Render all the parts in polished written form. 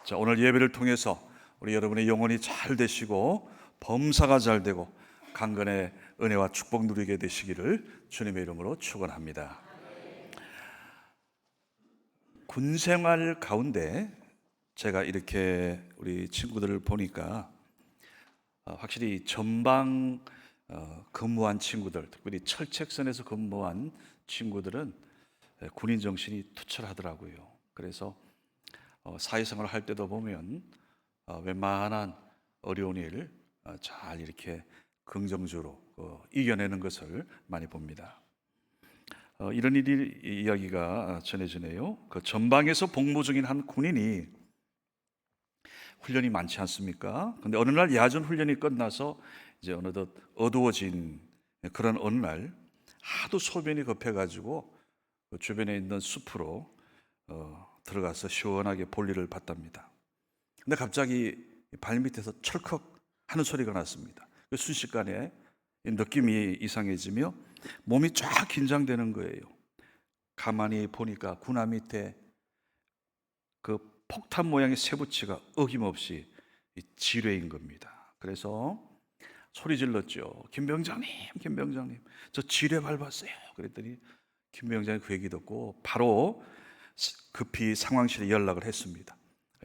자, 오늘 예배를 통해서 우리 여러분의 영혼이 잘 되시고 범사가 잘 되고 강건의 은혜와 축복 누리게 되시기를 주님의 이름으로 축원합니다. 군 생활 가운데 제가 이렇게 우리 친구들을 보니까 확실히 전방 근무한 친구들, 특별히 철책선에서 근무한 친구들은 군인 정신이 투철하더라고요. 그래서 사회생활을 할 때도 보면 웬만한 어려운 일 잘 이렇게 긍정적으로 이겨내는 것을 많이 봅니다. 이런 이야기가 전해지네요. 그 전방에서 복무 중인 한 군인이 훈련이 많지 않습니까? 근데 어느 날 야전 훈련이 끝나서 이제 어느덧 어두워진 그런 어느 날 하도 소변이 급해가지고 그 주변에 있는 숲으로 들어가서 시원하게 볼일을 봤답니다. 근데 갑자기 발밑에서 철컥 하는 소리가 났습니다. 순식간에 느낌이 이상해지며 몸이 쫙 긴장되는 거예요. 가만히 보니까 군화 밑에 그 폭탄 모양의 쇠붙이가 어김없이 지뢰인 겁니다. 그래서 소리 질렀죠. 김병장님, 김병장님, 저 지뢰 밟았어요. 그랬더니 김병장이 그 얘기 듣고 바로 급히 상황실에 연락을 했습니다.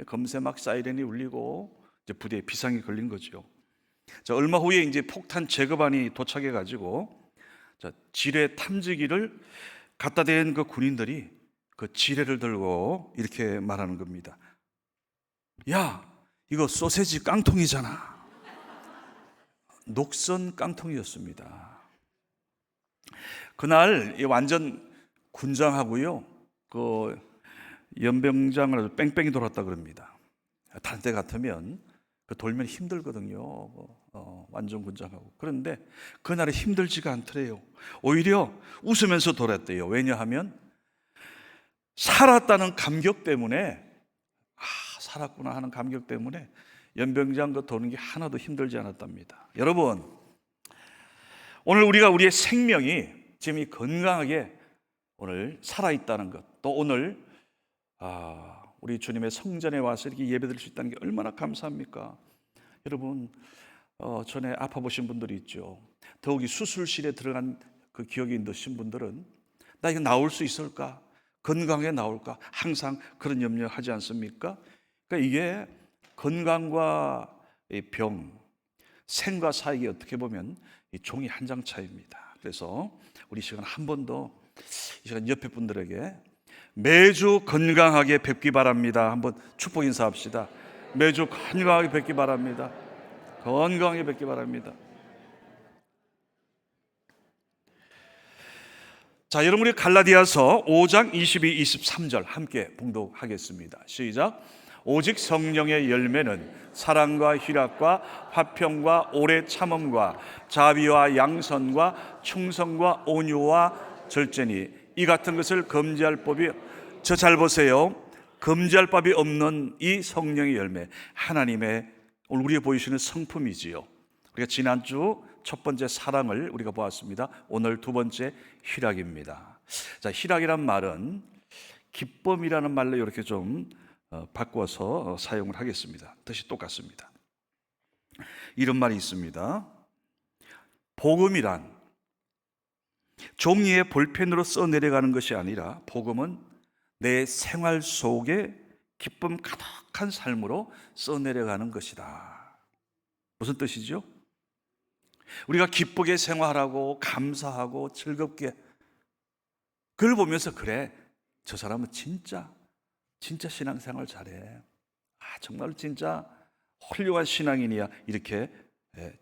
검새 막 사이렌이 울리고 이제 부대에 비상이 걸린 거죠. 자, 얼마 후에 이제 폭탄 제거반이 도착해 가지고 지뢰 탐지기를 갖다 댄 그 군인들이 그 지뢰를 들고 이렇게 말하는 겁니다. 야, 이거 소세지 깡통이잖아. 녹선 깡통이었습니다. 그날 완전 군장하고요, 그 연병장을 뺑뺑이 돌았다 그럽니다. 다른 때 같으면 그 돌면 힘들거든요. 완전 군장하고. 그런데 그날은 힘들지가 않더래요. 오히려 웃으면서 돌았대요. 왜냐하면 살았다는 감격 때문에, 살았구나 하는 감격 때문에 연병장 그 도는 게 하나도 힘들지 않았답니다. 여러분, 오늘 우리가 우리의 생명이 지금 건강하게 오늘 살아있다는 것, 또 오늘 우리 주님의 성전에 와서 이렇게 예배드릴 수 있다는 게 얼마나 감사합니까? 여러분, 전에 아파보신 분들이 있죠. 더욱이 수술실에 들어간 그 기억이 있으신 분들은 나 이거 나올 수 있을까? 건강하게 나올까? 항상 그런 염려하지 않습니까? 그러니까 이게 건강과 병, 생과 사이에 어떻게 보면 종이 한 장 차이입니다. 그래서 우리 시간 한 번 더 이 시간 옆에 분들에게 매주 건강하게 뵙기 바랍니다. 한번 축복 인사합시다. 매주 건강하게 뵙기 바랍니다. 건강하게 뵙기 바랍니다. 자, 여러분, 우리 갈라디아서 5장 22, 23절 함께 봉독하겠습니다. 시작. 오직 성령의 열매는 사랑과 희락과 화평과 오래 참음과 자비와 양선과 충성과 온유와 절제니 이 같은 것을 금지할 법이, 저 잘 보세요. 금지할 법이 없는 이 성령의 열매, 하나님의 오늘 우리가 보이시는 성품이지요. 우리가 지난주 첫 번째 사랑을 우리가 보았습니다. 오늘 두 번째 희락입니다. 자, 희락이란 말은 기쁨이라는 말로 이렇게 좀 바꿔서 사용을 하겠습니다. 뜻이 똑같습니다. 이런 말이 있습니다. 복음이란 종이에 볼펜으로 써내려가는 것이 아니라 복음은 내 생활 속에 기쁨 가득한 삶으로 써내려가는 것이다. 무슨 뜻이죠? 우리가 기쁘게 생활하고 감사하고 즐겁게, 그걸 보면서 그래, 저 사람은 진짜 신앙생활 잘해, 정말 진짜 훌륭한 신앙인이야, 이렇게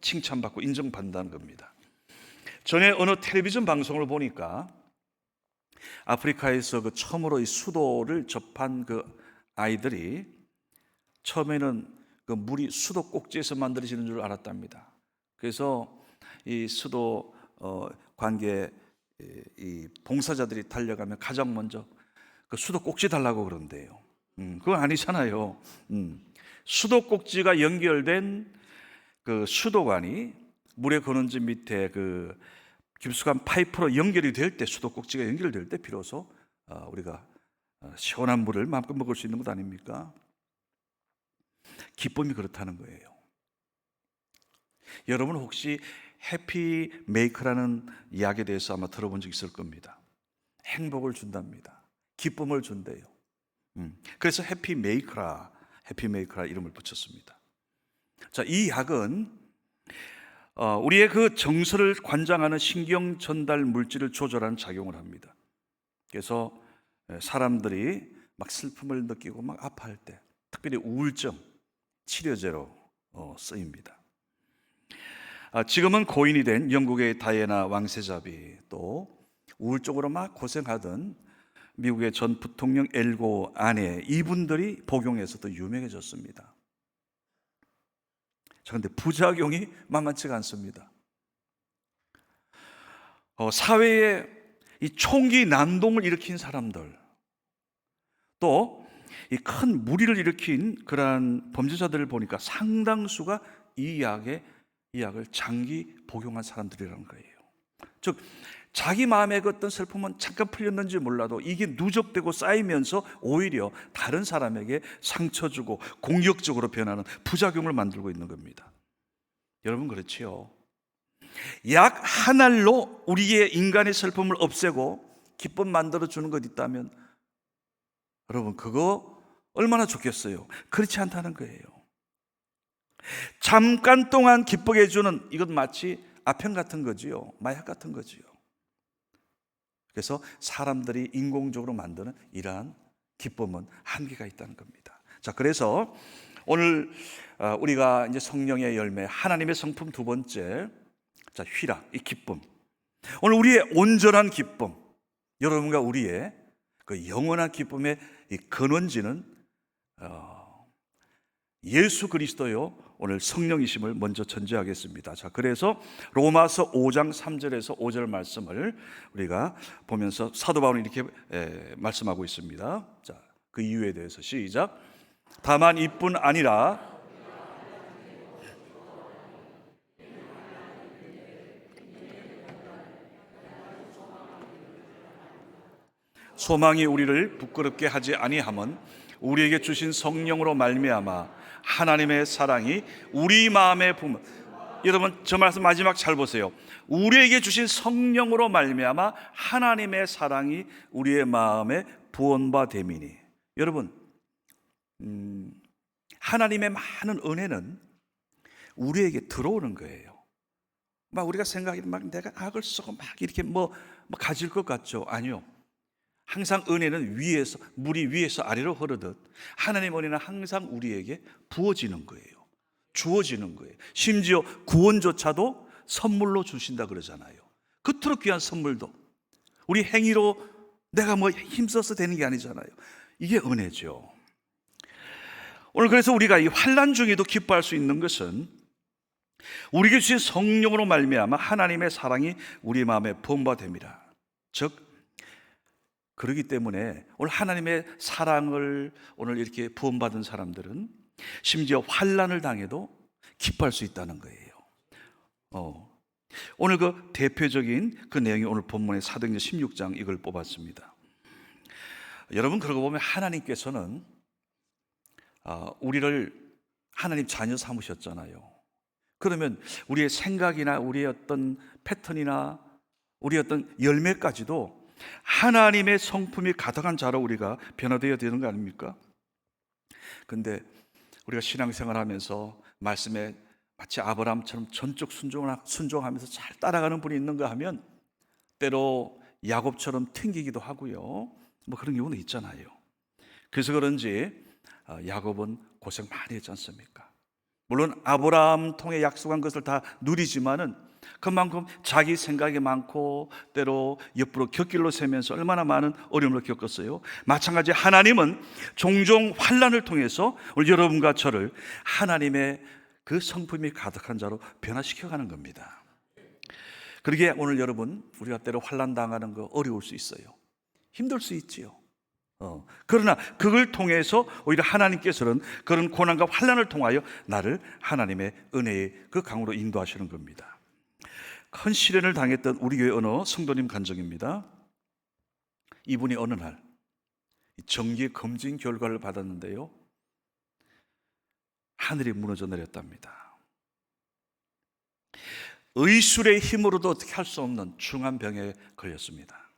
칭찬받고 인정받는다는 겁니다. 전에 어느 텔레비전 방송을 보니까 아프리카에서 그 처음으로 이 수도를 접한 그 아이들이 처음에는 그 물이 수도 꼭지에서 만들어지는 줄 알았답니다. 그래서 이 수도 관계 이 봉사자들이 달려가면 가장 먼저 그 수도 꼭지 달라고 그런대요. 그건 아니잖아요. 수도 꼭지가 연결된 그 수도관이 물의 근원지 밑에 그 깊숙한 파이프로 연결이 될 때, 수도 꼭지가 연결될 때 비로소 우리가 시원한 물을 마음껏 먹을 수 있는 것 아닙니까? 기쁨이 그렇다는 거예요. 여러분 혹시 해피 메이커라는 이야기에 대해서 아마 들어본 적 있을 겁니다. 행복을 준답니다. 기쁨을 준대요. 그래서 해피 메이커라 이름을 붙였습니다. 자, 이 약은 우리의 그 정서를 관장하는 신경 전달 물질을 조절하는 작용을 합니다. 그래서 사람들이 막 슬픔을 느끼고 막 아파할 때, 특별히 우울증 치료제로 쓰입니다. 지금은 고인이 된 영국의 다이애나 왕세자비, 또 우울증으로 막 고생하던 미국의 전 부통령 엘고 아내, 이분들이 복용해서 더 유명해졌습니다. 자, 근데 부작용이 만만치가 않습니다. 사회에 이 총기 난동을 일으킨 사람들, 또 이 큰 무리를 일으킨 그러한 범죄자들을 보니까 상당수가 이 약을 장기 복용한 사람들이라는 거예요. 즉 자기 마음의 그 어떤 슬픔은 잠깐 풀렸는지 몰라도 이게 누적되고 쌓이면서 오히려 다른 사람에게 상처 주고 공격적으로 변하는 부작용을 만들고 있는 겁니다. 여러분 그렇지요? 약 한 알로 우리의 인간의 슬픔을 없애고 기쁨 만들어 주는 것 있다면 여러분 그거 얼마나 좋겠어요? 그렇지 않다는 거예요. 잠깐 동안 기쁘게 해주는, 이건 마치 아편 같은 거지요. 마약 같은 거지요. 그래서 사람들이 인공적으로 만드는 이러한 기쁨은 한계가 있다는 겁니다. 자, 그래서 오늘 우리가 이제 성령의 열매, 하나님의 성품 두 번째, 자, 휘락, 이 기쁨. 오늘 우리의 온전한 기쁨, 여러분과 우리의 그 영원한 기쁨의 이 근원지는 예수 그리스도요, 오늘 성령이심을 먼저 전제하겠습니다. 자, 그래서 로마서 5장 3절에서 5절 말씀을 우리가 보면서 사도 바울은 이렇게 말씀하고 있습니다. 자, 그 이유에 대해서 시작. 다만 이뿐 아니라 소망이 우리를 부끄럽게 하지 아니함은 우리에게 주신 성령으로 말미암아 하나님의 사랑이 우리 마음에 부으면, 여러분 저 말씀 마지막 잘 보세요. 우리에게 주신 성령으로 말미암아 하나님의 사랑이 우리의 마음에 부언바 됨이니. 여러분 하나님의 많은 은혜는 우리에게 들어오는 거예요. 막 우리가 생각하기는 막 내가 악을 쓰고 막 이렇게 뭐 가질 것 같죠? 아니요. 항상 은혜는 위에서, 물이 위에서 아래로 흐르듯 하나님 은혜는 항상 우리에게 부어지는 거예요. 주어지는 거예요. 심지어 구원조차도 선물로 주신다 그러잖아요. 그토록 귀한 선물도 우리 행위로 내가 뭐 힘써서 되는 게 아니잖아요. 이게 은혜죠. 오늘 그래서 우리가 이 환난 중에도 기뻐할 수 있는 것은 우리에게 주신 성령으로 말미암아 하나님의 사랑이 우리 마음에 부음받음이라. 즉 그렇기 때문에 오늘 하나님의 사랑을 오늘 이렇게 부음받은 사람들은 심지어 환난을 당해도 기뻐할 수 있다는 거예요. 오늘 그 대표적인 그 내용이 오늘 본문의 사도행전 16장 이걸 뽑았습니다. 여러분 그러고 보면 하나님께서는 우리를 하나님 자녀 삼으셨잖아요. 그러면 우리의 생각이나 우리의 어떤 패턴이나 우리의 어떤 열매까지도 하나님의 성품이 가득한 자로 우리가 변화되어야 되는 거 아닙니까? 근데 우리가 신앙생활하면서 말씀에 마치 아브라함처럼 전적 순종하면서 잘 따라가는 분이 있는가 하면 때로 야곱처럼 튕기기도 하고요. 뭐 그런 경우는 있잖아요. 그래서 그런지 야곱은 고생 많이 했지 않습니까? 물론 아브라함 통해 약속한 것을 다 누리지만은 그만큼 자기 생각이 많고 때로 옆으로 곁길로 세면서 얼마나 많은 어려움을 겪었어요. 마찬가지 하나님은 종종 환난을 통해서 우리 여러분과 저를 하나님의 그 성품이 가득한 자로 변화시켜가는 겁니다. 그러기에 오늘 여러분 우리가 때로 환난 당하는 거 어려울 수 있어요. 힘들 수 있지요. 그러나 그걸 통해서 오히려 하나님께서는 그런 고난과 환난을 통하여 나를 하나님의 은혜의 그 강으로 인도하시는 겁니다. 큰 시련을 당했던 우리 교회 어느 성도님 간증입니다. 이분이 어느 날 정기 검진 결과를 받았는데요, 하늘이 무너져 내렸답니다. 의술의 힘으로도 어떻게 할 수 없는 중한 병에 걸렸습니다.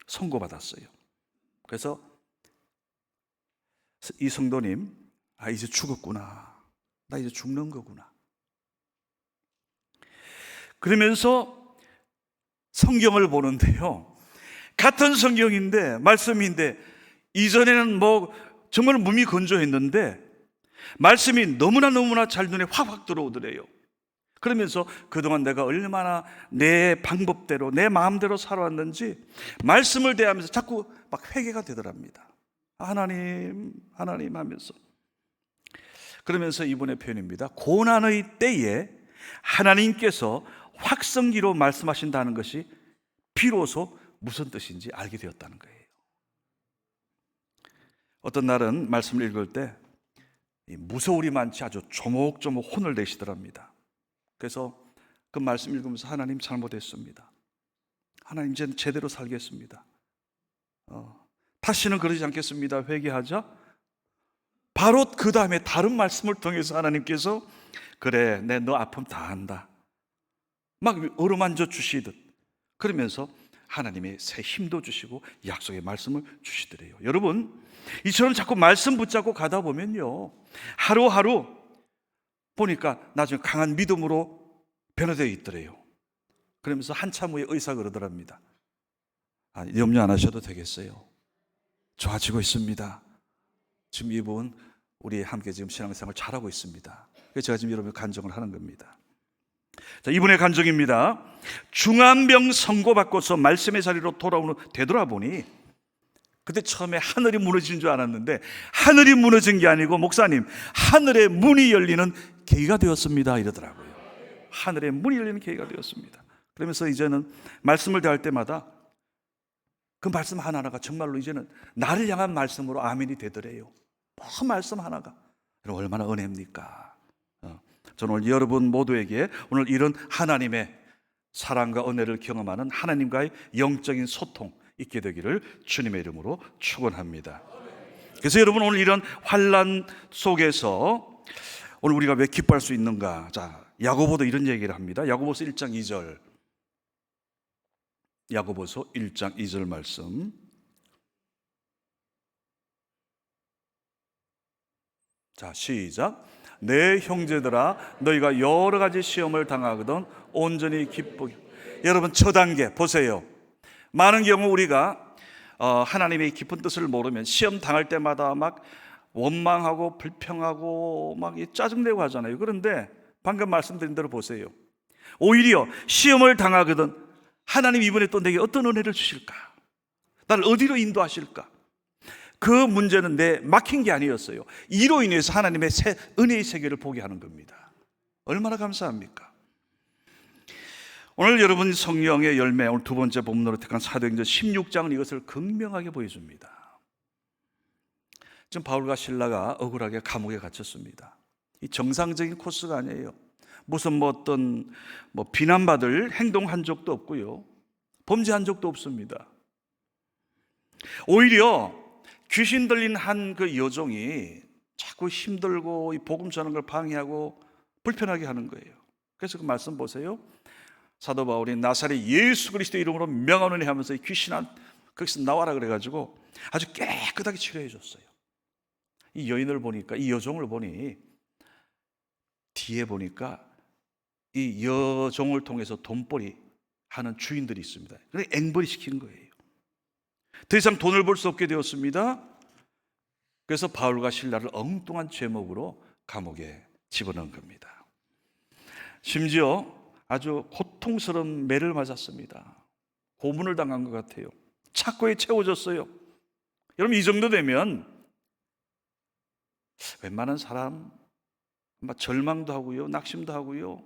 선고받았어요. 그래서 이 성도님, 이제 죽었구나, 나 이제 죽는 거구나, 그러면서 성경을 보는데요, 같은 성경인데, 말씀인데, 이전에는 정말 몸이 건조했는데 말씀이 너무나 잘 눈에 확 들어오더래요. 그러면서 그동안 내가 얼마나 내 방법대로, 내 마음대로 살아왔는지 말씀을 대하면서 자꾸 막 회개가 되더랍니다. 하나님 하면서. 그러면서 이번의 표현입니다. 고난의 때에 하나님께서 확성기로 말씀하신다는 것이 비로소 무슨 뜻인지 알게 되었다는 거예요. 어떤 날은 말씀을 읽을 때 무서울이 많지 아주 조목조목 혼을 내시더랍니다. 그래서 그 말씀 읽으면서 하나님 잘못했습니다, 하나님 이제는 제대로 살겠습니다, 다시는 그러지 않겠습니다, 회개하자. 바로 그 다음에 다른 말씀을 통해서 하나님께서 그래, 내 너 아픔 다 안다, 막 어루만져 주시듯 그러면서 하나님의 새 힘도 주시고 약속의 말씀을 주시더래요. 여러분, 이처럼 자꾸 말씀 붙잡고 가다 보면요, 하루하루 보니까 나중에 강한 믿음으로 변화되어 있더래요. 그러면서 한참 후에 의사가 그러더랍니다. 염려 안 하셔도 되겠어요, 좋아지고 있습니다. 지금 이분 우리 함께 지금 신앙생활 잘하고 있습니다. 그래서 제가 지금 여러분 간증을 하는 겁니다. 자, 이분의 간증입니다. 중한병 선고받고서 말씀의 자리로 되돌아보니 그때 처음에 하늘이 무너진 줄 알았는데 하늘이 무너진 게 아니고, 목사님, 하늘의 문이 열리는 계기가 되었습니다 이러더라고요. 하늘의 문이 열리는 계기가 되었습니다. 그러면서 이제는 말씀을 대할 때마다 그 말씀 하나하나가 정말로 이제는 나를 향한 말씀으로 아멘이 되더래요. 그 말씀 하나가 여러분 얼마나 은혜입니까? 저는 오늘 여러분 모두에게 오늘 이런 하나님의 사랑과 은혜를 경험하는 하나님과의 영적인 소통 있게 되기를 주님의 이름으로 축원합니다. 그래서 여러분, 오늘 이런 환난 속에서 오늘 우리가 왜 기뻐할 수 있는가? 자, 야고보도 이런 얘기를 합니다. 야고보서 1장 2절. 야고보서 1장 2절 말씀. 자, 시작. 내 형제들아, 너희가 여러 가지 시험을 당하거든 온전히 기쁘게. 여러분, 저 단계 보세요. 많은 경우 우리가 하나님의 깊은 뜻을 모르면 시험 당할 때마다 막 원망하고 불평하고 막 짜증내고 하잖아요. 그런데 방금 말씀드린 대로 보세요. 오히려 시험을 당하거든 하나님 이번에 또 내게 어떤 은혜를 주실까? 나를 어디로 인도하실까? 그 문제는 내 막힌 게 아니었어요. 이로 인해서 하나님의 은혜의 세계를 보게 하는 겁니다. 얼마나 감사합니까? 오늘 여러분 성령의 열매, 오늘 두 번째 본문으로 택한 사도행전 16장은 이것을 극명하게 보여줍니다. 지금 바울과 실라가 억울하게 감옥에 갇혔습니다. 이 정상적인 코스가 아니에요. 무슨 어떤 비난받을 행동한 적도 없고요, 범죄한 적도 없습니다. 오히려 귀신 들린 한 그 여종이 자꾸 힘들고 이 복음 전하는 걸 방해하고 불편하게 하는 거예요. 그래서 그 말씀 보세요. 사도 바울이 나사렛 예수 그리스도 이름으로 명하노니 하면서 이 귀신아 거기서 나와라 그래가지고 아주 깨끗하게 치료해 줬어요. 이 여인을 보니까, 이 여종을 보니 뒤에 보니까 이 여종을 통해서 돈벌이 하는 주인들이 있습니다. 그래서 앵벌이 시킨 거예요. 더 이상 돈을 벌 수 없게 되었습니다. 그래서 바울과 실라를 엉뚱한 죄목으로 감옥에 집어넣은 겁니다. 심지어 아주 고통스러운 매를 맞았습니다. 고문을 당한 것 같아요. 착고에 채워졌어요. 여러분, 이 정도 되면 웬만한 사람 절망도 하고요, 낙심도 하고요,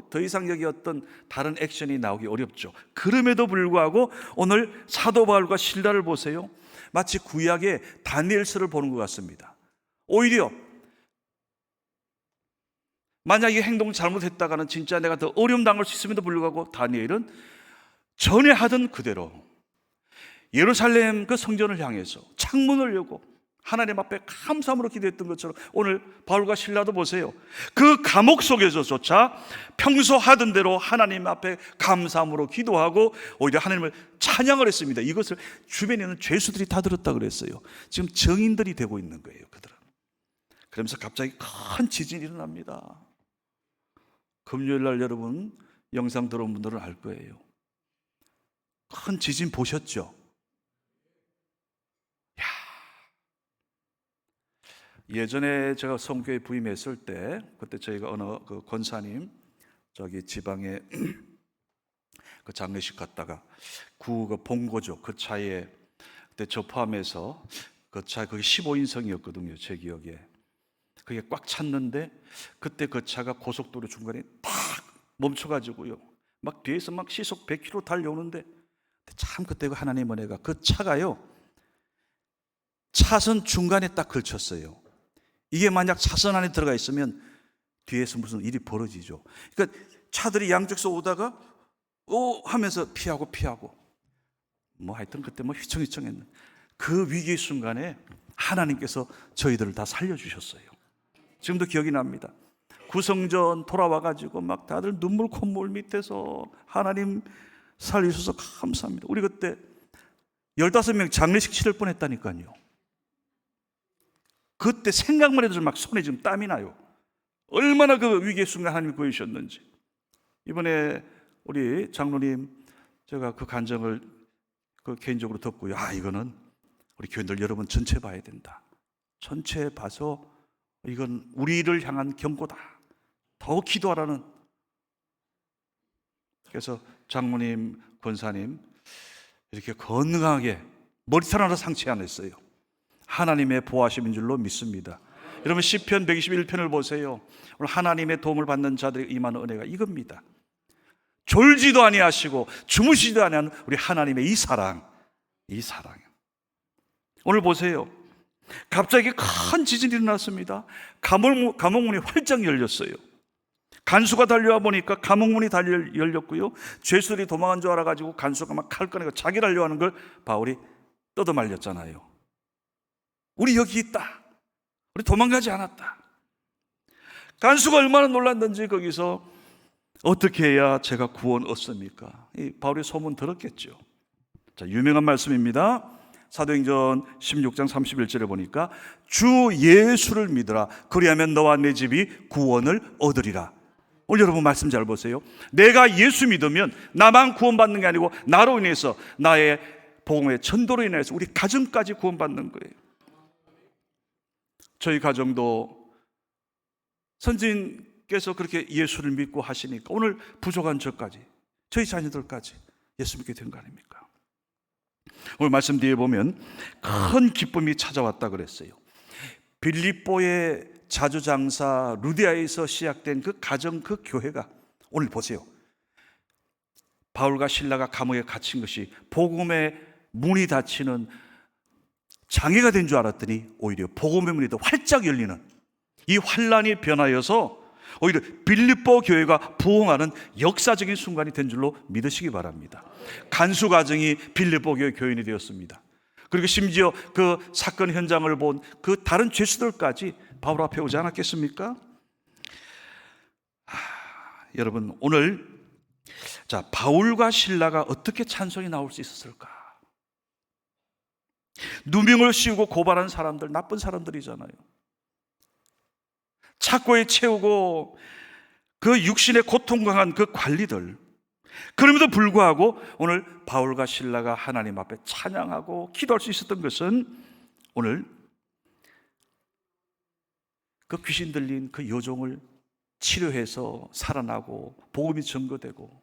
더 이상 여기 어떤 다른 액션이 나오기 어렵죠. 그럼에도 불구하고 오늘 사도 바울과 실라를 보세요. 마치 구약의 다니엘서를 보는 것 같습니다. 오히려 만약 이 행동 잘못했다가는 진짜 내가 더 어려움 당할 수 있음에도 불구하고 다니엘은 전에 하던 그대로 예루살렘 그 성전을 향해서 창문을 열고 하나님 앞에 감사함으로 기도했던 것처럼 오늘 바울과 실라도 보세요. 그 감옥 속에서조차 평소 하던 대로 하나님 앞에 감사함으로 기도하고 오히려 하나님을 찬양을 했습니다. 이것을 주변에 있는 죄수들이 다 들었다 그랬어요. 지금 증인들이 되고 있는 거예요, 그들은. 그러면서 갑자기 큰 지진이 일어납니다. 금요일 날 여러분 영상 들어온 분들은 알 거예요. 큰 지진 보셨죠? 예전에 제가 성교회 부임했을 때 그때 저희가 어느 그 권사님 저기 지방에 그 장례식 갔다가 그 본거죠. 그 차에 그때 저 포함해서 그 차 그게 15인승이었거든요. 제 기억에. 그게 꽉 찼는데 그때 그 차가 고속도로 중간에 딱 멈춰가지고요. 막 뒤에서 막 시속 100km 달려오는데 참 그때 하나님 은혜가 그 차가요. 차선 중간에 딱 걸쳤어요. 이게 만약 차선 안에 들어가 있으면 뒤에서 무슨 일이 벌어지죠. 그러니까 차들이 양쪽에서 오다가 하면서 피하고 뭐 하여튼 그때 뭐 휘청휘청했는 그 위기의 순간에 하나님께서 저희들을 다 살려주셨어요. 지금도 기억이 납니다. 구성전 돌아와가지고 막 다들 눈물 콧물 밑에서 하나님 살리셔서 감사합니다. 우리 그때 15명 장례식 치를 뻔했다니까요. 그때 생각만 해도 막 손에 지금 땀이 나요. 얼마나 그 위기의 순간 하나님이 구해주셨는지. 이번에 우리 장로님 제가 그 간증을 그 개인적으로 듣고요. 이거는 우리 교인들 여러분 전체 봐야 된다. 전체 봐서 이건 우리를 향한 경고다. 더 기도하라는. 그래서 장로님, 권사님 이렇게 건강하게 머리털 하나 상치 않았어요. 하나님의 보호하심인 줄로 믿습니다. 여러분 시편 121편을 보세요. 오늘 하나님의 도움을 받는 자들이 임하는 은혜가 이겁니다. 졸지도 아니하시고 주무시지도 아니하는 우리 하나님의 이 사랑. 오늘 보세요. 갑자기 큰 지진이 일어났습니다. 감옥문이 활짝 열렸어요. 간수가 달려와 보니까 감옥문이 열렸고요. 죄수들이 도망한 줄 알아가지고 간수가 막 칼 꺼내고 자기 달려하는 걸 바울이 뜯어말렸잖아요. 우리 여기 있다. 우리 도망가지 않았다. 간수가 얼마나 놀랐는지 거기서 어떻게 해야 제가 구원 얻습니까? 이 바울의 소문 들었겠죠. 자, 유명한 말씀입니다. 사도행전 16장 31절에 보니까 주 예수를 믿으라. 그리하면 너와 내 집이 구원을 얻으리라. 오늘 여러분 말씀 잘 보세요. 내가 예수 믿으면 나만 구원받는 게 아니고 나로 인해서 나의 복음의 전도로 인해서 우리 가정까지 구원받는 거예요. 저희 가정도 선지인께서 그렇게 예수를 믿고 하시니까 오늘 부족한 저까지 저희 자녀들까지 예수 믿게 된 거 아닙니까? 오늘 말씀 뒤에 보면 큰 기쁨이 찾아왔다 그랬어요. 빌립보의 자주장사 루디아에서 시작된 그 가정 그 교회가 오늘 보세요. 바울과 실라가 감옥에 갇힌 것이 복음의 문이 닫히는 장애가 된 줄 알았더니 오히려 복음의 문이 더 활짝 열리는 이 환란이 변하여서 오히려 빌립보 교회가 부흥하는 역사적인 순간이 된 줄로 믿으시기 바랍니다. 간수 가정이 빌립보 교회 교인이 되었습니다. 그리고 심지어 그 사건 현장을 본 그 다른 죄수들까지 바울 앞에 오지 않았겠습니까? 여러분 오늘 자 바울과 실라가 어떻게 찬송이 나올 수 있었을까? 누명을 씌우고 고발한 사람들 나쁜 사람들이잖아요. 착고에 채우고 그 육신의 고통 강한 그 관리들. 그럼에도 불구하고 오늘 바울과 실라가 하나님 앞에 찬양하고 기도할 수 있었던 것은 오늘 그 귀신 들린 그 여종을 치료해서 살아나고 복음이 증거되고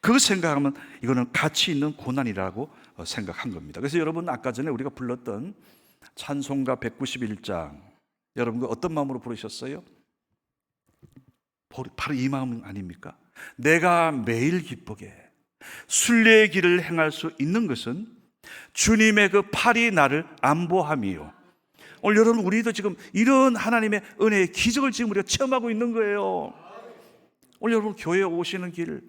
그거 생각하면 이거는 가치 있는 고난이라고 생각한 겁니다. 그래서 여러분 아까 전에 우리가 불렀던 찬송가 191장 여러분 어떤 마음으로 부르셨어요? 바로 이 마음 아닙니까? 내가 매일 기쁘게 순례의 길을 행할 수 있는 것은 주님의 그 팔이 나를 안보함이요. 오늘 여러분 우리도 지금 이런 하나님의 은혜의 기적을 지금 우리가 체험하고 있는 거예요. 오늘 여러분 교회에 오시는 길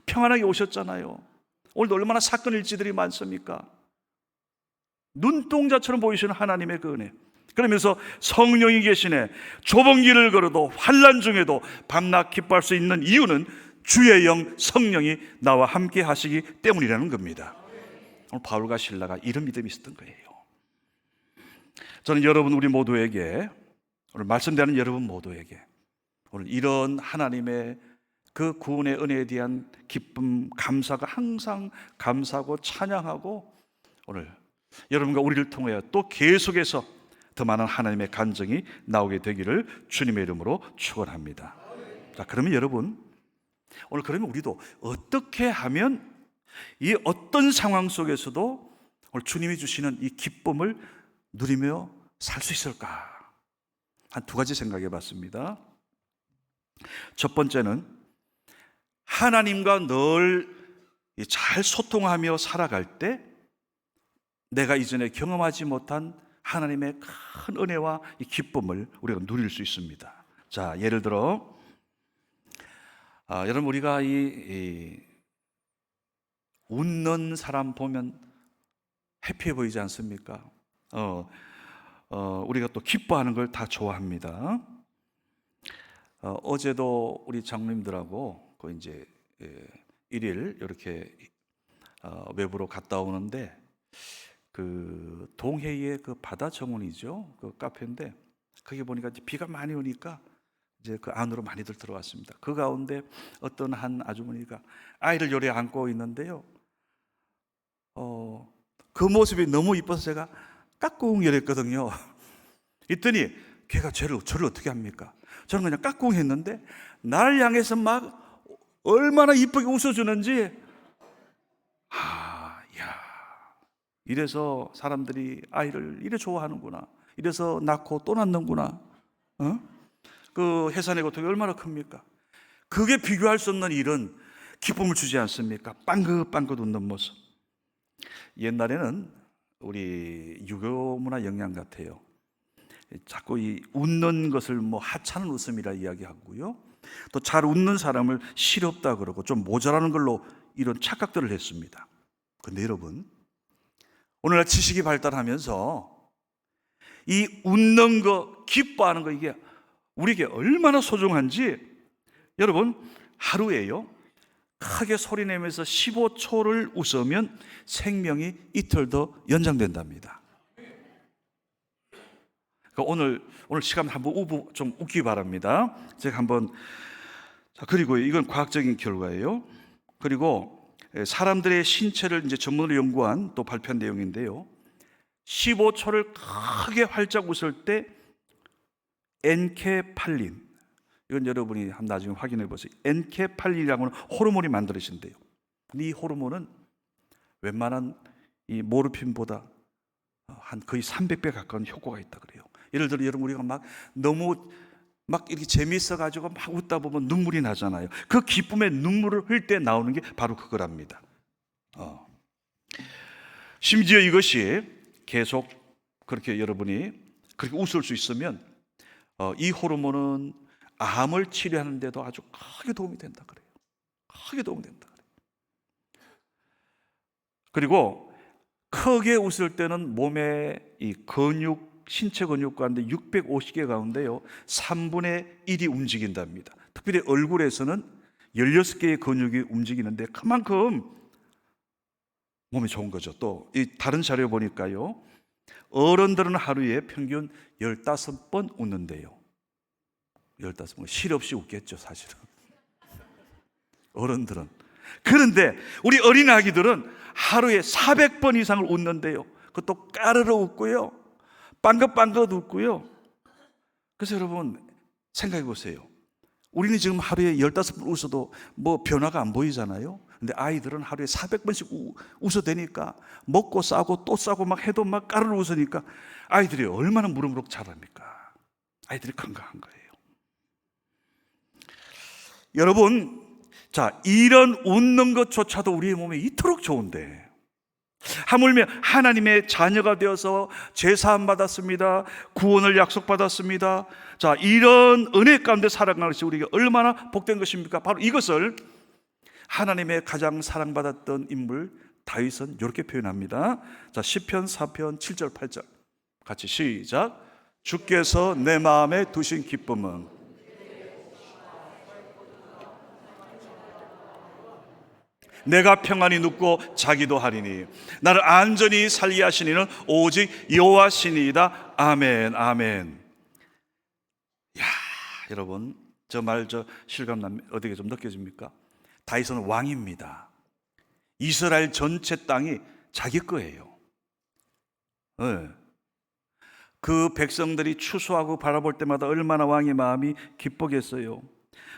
평안하게 오셨잖아요. 오늘도 얼마나 사건 일지들이 많습니까? 눈동자처럼 보이시는 하나님의 그 은혜. 그러면서 성령이 계시네. 좁은 길을 걸어도 환난 중에도 밤낮 기뻐할 수 있는 이유는 주의 영 성령이 나와 함께 하시기 때문이라는 겁니다. 오늘 바울과 실라가 이런 믿음이 있었던 거예요. 저는 여러분, 우리 모두에게, 오늘 말씀드리는 여러분 모두에게 오늘 이런 하나님의 그 구원의 은혜에 대한 기쁨, 감사가 항상 감사하고 찬양하고, 오늘 여러분과 우리를 통하여 또 계속해서 더 많은 하나님의 간증이 나오게 되기를 주님의 이름으로 축원합니다. 자, 그러면 여러분, 오늘 그러면 우리도 어떻게 하면 이 어떤 상황 속에서도 오늘 주님이 주시는 이 기쁨을 누리며 살 수 있을까? 한 두 가지 생각해 봤습니다. 첫 번째는 하나님과 늘 잘 소통하며 살아갈 때 내가 이전에 경험하지 못한 하나님의 큰 은혜와 이 기쁨을 우리가 누릴 수 있습니다. 자, 예를 들어 여러분, 우리가 이 웃는 사람 보면 해피해 보이지 않습니까? 우리가 또 기뻐하는 걸 다 좋아합니다. 어제도 우리 장로님들하고 그 이제 일일 이렇게 외부로 갔다 오는데, 그 동해의 그 바다 정원이죠. 그 카페인데 거기 보니까 이제 비가 많이 오니까 이제 그 안으로 많이들 들어왔습니다. 그 가운데 어떤 한 아주머니가 아이를 요래 안고 있는데요. 그 모습이 너무 이뻐서 제가 까꿍 이랬거든요. 이랬더니 걔가 저를 어떻게 합니까? 저는 그냥 까꿍 했는데 나를 향해서 막 얼마나 이쁘게 웃어주는지, 이래서 사람들이 아이를 이래 좋아하는구나, 이래서 낳고 또 낳는구나. 그 해산의 고통이 얼마나 큽니까? 그게 비교할 수 없는 이런 기쁨을 주지 않습니까? 빵긋빵긋 웃는 모습. 옛날에는 우리 유교 문화 영향 같아요. 자꾸 이 웃는 것을 뭐 하찮은 웃음이라 이야기하고요, 또 잘 웃는 사람을 시렵다 그러고 좀 모자라는 걸로 이런 착각들을 했습니다. 근데 여러분, 오늘날 지식이 발달하면서 이 웃는 거, 기뻐하는 거, 이게 우리에게 얼마나 소중한지, 여러분, 하루에요 크게 소리내면서 15초를 웃으면 생명이 이틀 더 연장된답니다. 그러니까 오늘 시간 한번 좀 웃기 바랍니다. 제가 한번, 그리고 이건 과학적인 결과예요. 그리고 사람들의 신체를 이제 전문으로 연구한 또 발표한 내용인데요, 15초를 크게 활짝 웃을 때 엔케팔린, 이건 여러분이 한번 나중에 확인해 보세요. 엔케팔린이라고 하는 호르몬이 만들어진대요. 근데 이 호르몬은 웬만한 이 모르핀보다 한 거의 300배 가까운 효과가 있다 그래요. 예를 들어 여러분, 우리가 막 너무 막 이렇게 재미있어 가지고 막 웃다 보면 눈물이 나잖아요. 그 기쁨의 눈물을 흘 때 나오는 게 바로 그거랍니다. 심지어 이것이 계속 그렇게 여러분이 그렇게 웃을 수 있으면 이 호르몬은 암을 치료하는 데도 아주 크게 도움이 된다 그래요. 크게 도움이 된다 그래요. 그리고 크게 웃을 때는 몸의 이 근육, 신체 근육 가운데 650개 가운데요 3분의 1이 움직인답니다. 특별히 얼굴에서는 16개의 근육이 움직이는데 그만큼 몸이 좋은 거죠. 또 이 다른 자료 보니까요, 어른들은 하루에 평균 15번 웃는데요. 15번, 실 없이 웃겠죠 사실은 어른들은. 그런데 우리 어린 아기들은 하루에 400번 이상을 웃는데요. 그것도 까르르 웃고요, 빵긋빵긋 웃고요. 그래서 여러분 생각해 보세요. 우리는 지금 하루에 15번 웃어도 뭐 변화가 안 보이잖아요. 근데 아이들은 하루에 400번씩 웃어대니까, 먹고 싸고 또 싸고 막 해도 막 까르르 웃으니까 아이들이 얼마나 무럭무럭 자랍니까? 아이들이 건강한 거예요. 여러분, 자, 이런 웃는 것조차도 우리의 몸에 이토록 좋은데, 하물며 하나님의 자녀가 되어서 제사함 받았습니다, 구원을 약속받았습니다. 자, 이런 은혜 가운데 살아가는 것이 우리에게 얼마나 복된 것입니까? 바로 이것을 하나님의 가장 사랑받았던 인물 다윗은 이렇게 표현합니다. 자, 시편 4편 7절 8절 같이 시작. 주께서 내 마음에 두신 기쁨은 내가 평안히 눕고 자기도 하리니 나를 안전히 살게 하신 이는 오직 여호와시니이다. 아멘 아멘. 야, 여러분 저 말 실감 어떻게 좀 느껴집니까? 다윗은 왕입니다. 이스라엘 전체 땅이 자기 거예요. 네. 그 백성들이 추수하고 바라볼 때마다 얼마나 왕의 마음이 기쁘겠어요.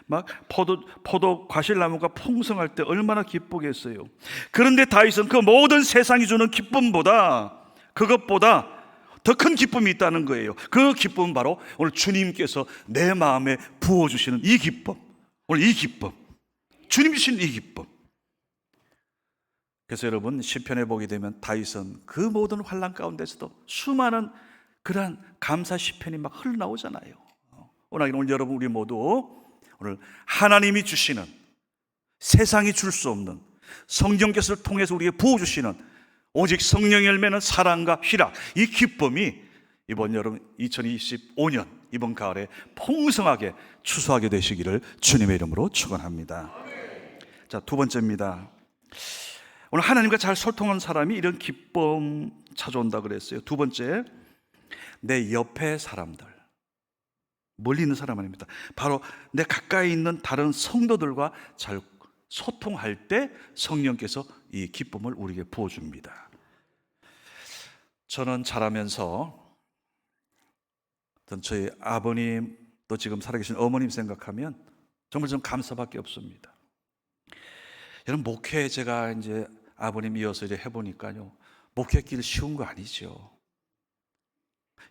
막 포도 과실나무가 풍성할 때 얼마나 기쁘겠어요. 그런데 다윗은 그 모든 세상이 주는 기쁨보다, 그것보다 더 큰 기쁨이 있다는 거예요. 그 기쁨은 바로 오늘 주님께서 내 마음에 부어주시는 이 기쁨, 오늘 이 기쁨, 주님 주신 이 기쁨. 그래서 여러분 시편에 보게 되면 다윗은 그 모든 환난 가운데서도 수많은 그러한 감사 시편이 막 흘러나오잖아요. 오늘 여러분 우리 모두 오늘 하나님이 주시는, 세상이 줄 수 없는, 성령께서를 통해서 우리에게 부어주시는 오직 성령의 열매는 사랑과 희락, 이 기쁨이 이번 여름 2025년 이번 가을에 풍성하게 추수하게 되시기를 주님의 이름으로 축원합니다. 자, 두 번째입니다. 오늘 하나님과 잘 소통한 사람이 이런 기쁨 찾아온다 그랬어요. 두 번째, 내 옆에 사람들, 멀리 있는 사람 아닙니다. 바로 내 가까이 있는 다른 성도들과 잘 소통할 때 성령께서 이 기쁨을 우리에게 부어줍니다. 저는 자라면서 저희 아버님 또 지금 살아계신 어머님 생각하면 정말 좀 감사밖에 없습니다. 여러분 목회 제가 이제 아버님 이어서 이제 해보니까요, 목회길 쉬운 거 아니죠.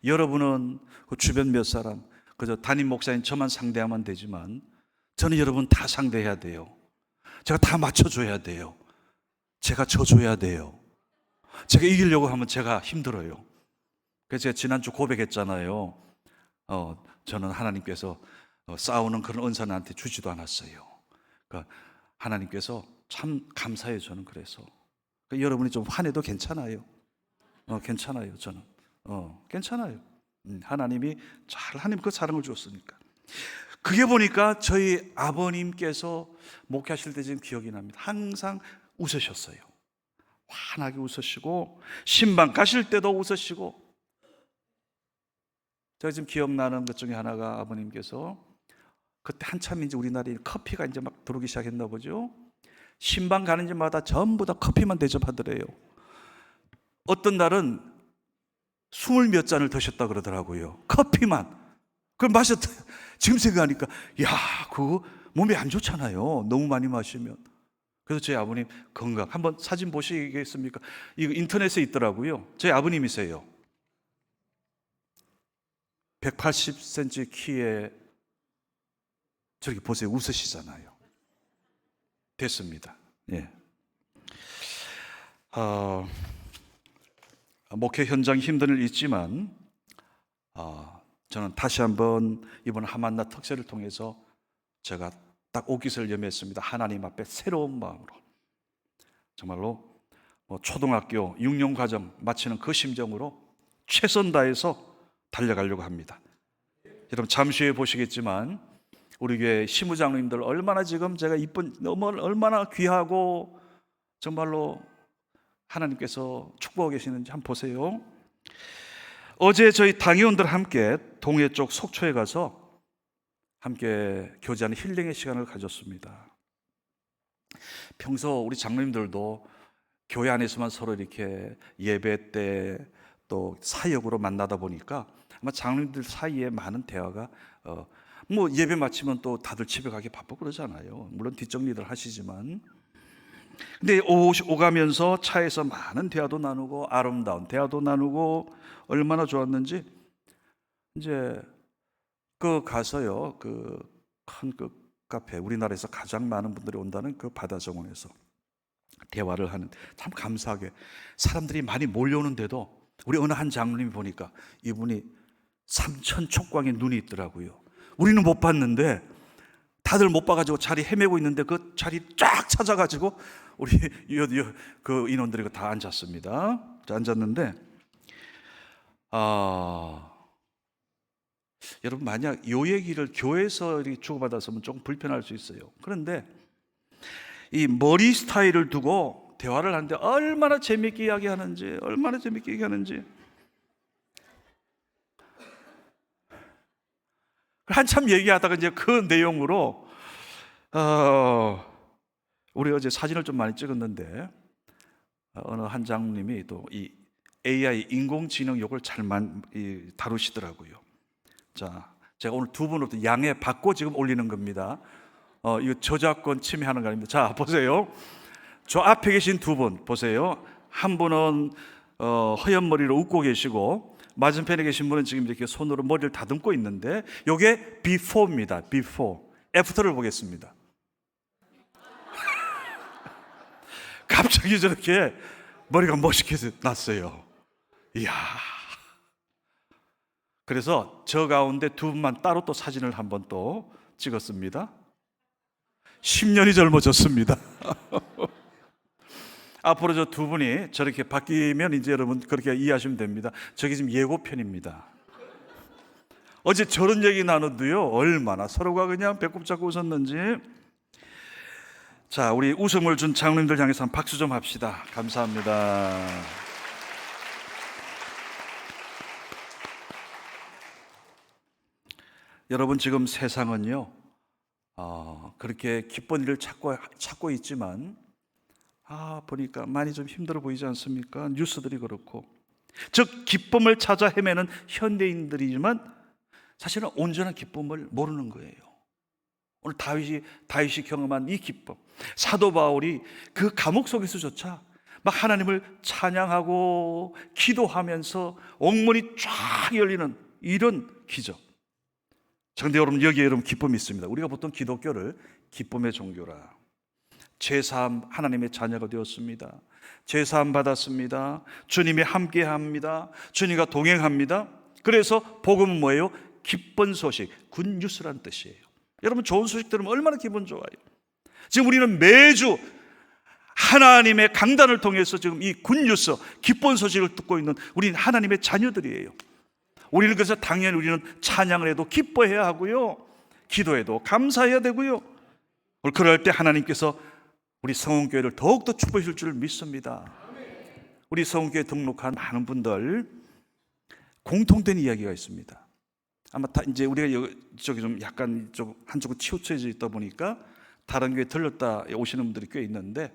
여러분은 그 주변 몇 사람, 그저 담임 목사님 저만 상대하면 되지만 저는 여러분 다 상대해야 돼요. 제가 다 맞춰줘야 돼요. 제가 져줘야 돼요. 제가 이기려고 하면 제가 힘들어요. 그래서 제가 지난주 고백했잖아요. 저는 하나님께서 싸우는 그런 은사 나한테 주지도 않았어요. 그러니까 하나님께서 참 감사해요. 저는 그래서 그러니까 여러분이 좀 화내도 괜찮아요. 괜찮아요. 저는 괜찮아요. 하나님이 하나님 그 사랑을 줬으니까. 그게 보니까 저희 아버님께서 목회하실 때 지금 기억이 납니다. 항상 웃으셨어요. 환하게 웃으시고 신방 가실 때도 웃으시고. 제가 지금 기억나는 것 중에 하나가 아버님께서 그때 한참 이제 우리나라에 커피가 이제 막 들어오기 시작했나 보죠. 신방 가는 집마다 전부 다 커피만 대접하더래요. 어떤 날은 20몇 잔을 드셨다 그러더라고요. 커피만. 그걸 마셨다. 지금 생각하니까 그거 몸에 안 좋잖아요. 너무 많이 마시면. 그래서 저희 아버님 건강 한번 사진 보시겠습니까? 이거 인터넷에 있더라고요. 저희 아버님이세요. 180cm 키에 저렇게 보세요. 웃으시잖아요. 됐습니다. 예. 목회 현장 힘든 일 있지만 저는 다시 한번 이번 하만나 특세를 통해서 제가 딱 옷깃을 염했습니다. 하나님 앞에 새로운 마음으로 정말로 초등학교 6년 과정 마치는 그 심정으로 최선 다해서 달려가려고 합니다. 여러분 잠시 후에 보시겠지만 우리 교회 시무장님들 얼마나 지금 제가 얼마나 귀하고 정말로 하나님께서 축복하고 계시는지 한번 보세요. 어제 저희 당회원들 함께 동해 쪽 속초에 가서 함께 교제하는 힐링의 시간을 가졌습니다. 평소 우리 장로님들도 교회 안에서만 서로 이렇게 예배 때 또 사역으로 만나다 보니까 아마 장로님들 사이에 많은 대화가 예배 마치면 또 다들 집에 가기 바쁘고 그러잖아요. 물론 뒷정리들 하시지만 근데 오가면서 차에서 많은 대화도 나누고 아름다운 대화도 나누고 얼마나 좋았는지 이제 가서요 큰 카페 우리나라에서 가장 많은 분들이 온다는 그 바다정원에서 대화를 하는 참 감사하게 사람들이 많이 몰려오는데도 우리 어느 한 장로님이 보니까 이분이 삼천촉광의 눈이 있더라고요. 우리는 못 봤는데 다들 못 봐가지고 자리 헤매고 있는데 그 자리 쫙 찾아가지고 우리 그 인원들이 다 앉았습니다. 자, 앉았는데 여러분 만약 요 얘기를 교회에서 이렇게 주고받았으면 조금 불편할 수 있어요. 그런데 이 머리 스타일을 두고 대화를 하는데 얼마나 재밌게 이야기하는지, 얼마나 재밌게 얘기하는지. 한참 얘기하다가 이제 그 내용으로 우리 어제 사진을 좀 많이 찍었는데 어느 한 장님이 또 이 AI 인공지능 욕을 잘 다루시더라고요. 자, 제가 오늘 두 분으로부터 양해 받고 지금 올리는 겁니다. 이거 저작권 침해하는 거 아닙니다. 자, 보세요. 저 앞에 계신 두 분 보세요. 한 분은 허연 머리로 웃고 계시고, 맞은편에 계신 분은 지금 이렇게 손으로 머리를 다듬고 있는데, 이게 before입니다. before. 애프터를 보겠습니다. 갑자기 저렇게 머리가 멋있게 났어요. 이야. 그래서 저 가운데 두 분만 따로 또 사진을 한번 또 찍었습니다. 10년이 젊어졌습니다. 앞으로 저 두 분이 저렇게 바뀌면 이제 여러분 그렇게 이해하시면 됩니다. 저게 지금 예고편입니다. 어제 저런 얘기 나눠도요, 얼마나 서로가 그냥 배꼽 잡고 웃었는지. 자, 우리 웃음을 준 장로님들 향해서 한 박수 좀 합시다. 감사합니다. 여러분, 지금 세상은요, 그렇게 기쁜 일을 찾고 있지만, 보니까 많이 좀 힘들어 보이지 않습니까? 뉴스들이 그렇고. 즉, 기쁨을 찾아 헤매는 현대인들이지만 사실은 온전한 기쁨을 모르는 거예요. 오늘 다윗이 경험한 이 기쁨, 사도 바울이 그 감옥 속에서조차 막 하나님을 찬양하고 기도하면서 옥문이 쫙 열리는 이런 기적. 그런데 여러분, 여기에 여러분 기쁨이 있습니다. 우리가 보통 기독교를 기쁨의 종교라, 죄사함, 하나님의 자녀가 되었습니다, 죄사함 받았습니다, 주님이 함께합니다, 주님과 동행합니다. 그래서 복음은 뭐예요? 기쁜 소식, 굿뉴스란 뜻이에요. 여러분, 좋은 소식 들으면 얼마나 기분 좋아요. 지금 우리는 매주 하나님의 강단을 통해서 지금 이 굿뉴스, 기쁜 소식을 듣고 있는 우리는 하나님의 자녀들이에요. 우리는 그래서 당연히 우리는 찬양을 해도 기뻐해야 하고요, 기도해도 감사해야 되고요. 그럴 때 하나님께서 우리 성원교회를 더욱더 축복해 줄 줄 믿습니다. 우리 성원교회 등록한 많은 분들 공통된 이야기가 있습니다. 아마 다 이제 우리가 저기 좀 약간 한쪽으로 치우쳐져 있다 보니까 다른 교회 들렀다 오시는 분들이 꽤 있는데,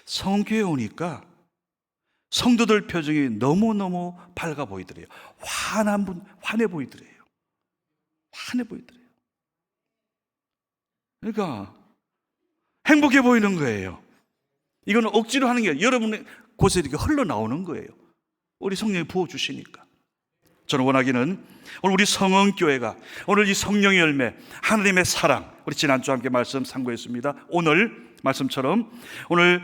성교회 오니까 성도들 표정이 너무너무 밝아 보이더래요. 환해 보이더래요. 환해 보이더래요. 그러니까 행복해 보이는 거예요. 이거는 억지로 하는 게 아니라 여러분의 곳에 이렇게 흘러나오는 거예요. 우리 성령이 부어주시니까. 저는 원하기는 오늘 우리 성원교회가 오늘 이 성령의 열매, 하나님의 사랑, 우리 지난주에 함께 말씀 상고했습니다. 오늘 말씀처럼 오늘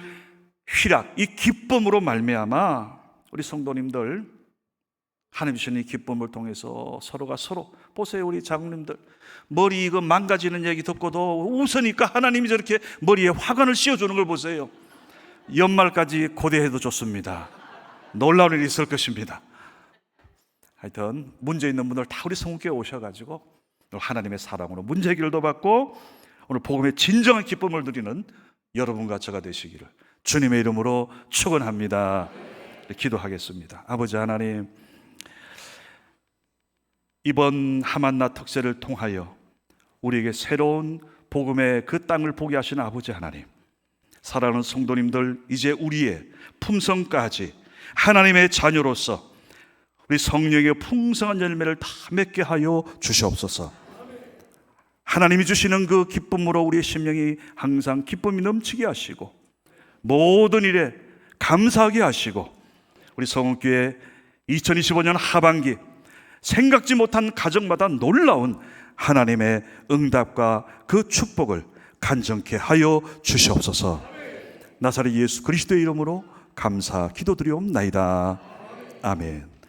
희락, 이 기쁨으로 말미암아 우리 성도님들 하나님 주시는 이 기쁨을 통해서 서로가 서로, 보세요, 우리 장로님들 머리 이거 망가지는 얘기 듣고도 웃으니까 하나님이 저렇게 머리에 화관을 씌워주는 걸 보세요. 연말까지 고대해도 좋습니다. 놀라운 일이 있을 것입니다. 하여튼 문제 있는 분들 다 우리 성교에 오셔가지고 하나님의 사랑으로 문제 해결도 받고 오늘 복음의 진정한 기쁨을 누리는 여러분과 저가 되시기를 주님의 이름으로 축원합니다. 기도하겠습니다. 아버지 하나님, 이번 하만나 특세를 통하여 우리에게 새로운 복음의 그 땅을 보게 하시는 아버지 하나님, 사랑하는 성도님들 이제 우리의 품성까지 하나님의 자녀로서 우리 성령의 풍성한 열매를 다 맺게 하여 주시옵소서. 하나님이 주시는 그 기쁨으로 우리의 심령이 항상 기쁨이 넘치게 하시고 모든 일에 감사하게 하시고 우리 성원교회 2025년 하반기 생각지 못한 가정마다 놀라운 하나님의 응답과 그 축복을 간증케 하여 주시옵소서. 나사렛 예수 그리스도의 이름으로 감사 기도드리옵나이다. 아멘.